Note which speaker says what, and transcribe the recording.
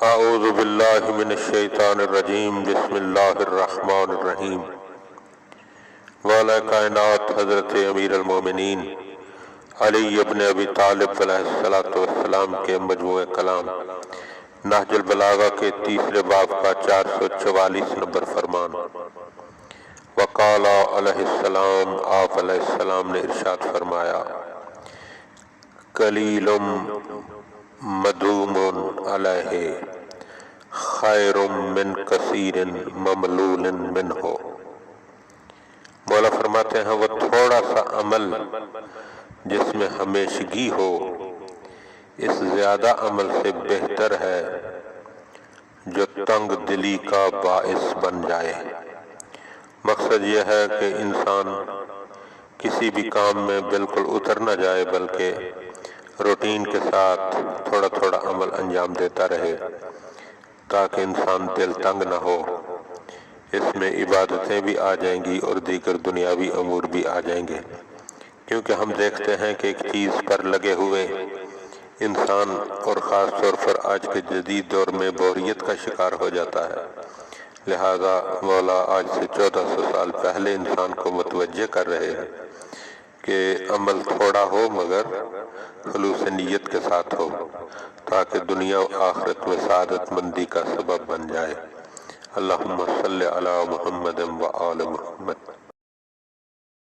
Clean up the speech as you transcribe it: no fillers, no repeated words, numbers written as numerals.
Speaker 1: اعوذ باللہ من الشیطان الرجیم بسم اللہ الرحمن الرحیم۔ والا کائنات حضرت امیر المومنین علی ابن ابی طالب علیہ السلام کے مجموعہ کلام نہج البلاغہ کے تیسرے باب کا 444 نمبر فرمان۔ وقال علیہ السلام، آپ علیہ السلام نے ارشاد فرمایا، قلیل مدوم علیہ خیر من کثیر مملول منہ۔ مولا فرماتے ہیں وہ تھوڑا سا عمل جس میں ہمیشگی ہو اس زیادہ عمل سے بہتر ہے جو تنگ دلی کا باعث بن جائے۔ مقصد یہ ہے کہ انسان کسی بھی کام میں بالکل اتر نہ جائے بلکہ روٹین کے ساتھ تھوڑا تھوڑا عمل انجام دیتا رہے تاکہ انسان دل تنگ نہ ہو۔ اس میں عبادتیں بھی آ جائیں گی اور دیگر دنیاوی امور بھی آ جائیں گے، کیونکہ ہم دیکھتے ہیں کہ ایک چیز پر لگے ہوئے انسان اور خاص طور پر آج کے جدید دور میں بوریت کا شکار ہو جاتا ہے۔ لہذا مولا آج سے 1400 سال پہلے انسان کو متوجہ کر رہے ہیں کہ عمل تھوڑا ہو مگر خلوص نیت کے ساتھ ہو تاکہ دنیا و آخرت میں سعادت مندی کا سبب بن جائے۔ اللہم صلی علی محمد و آل محمد۔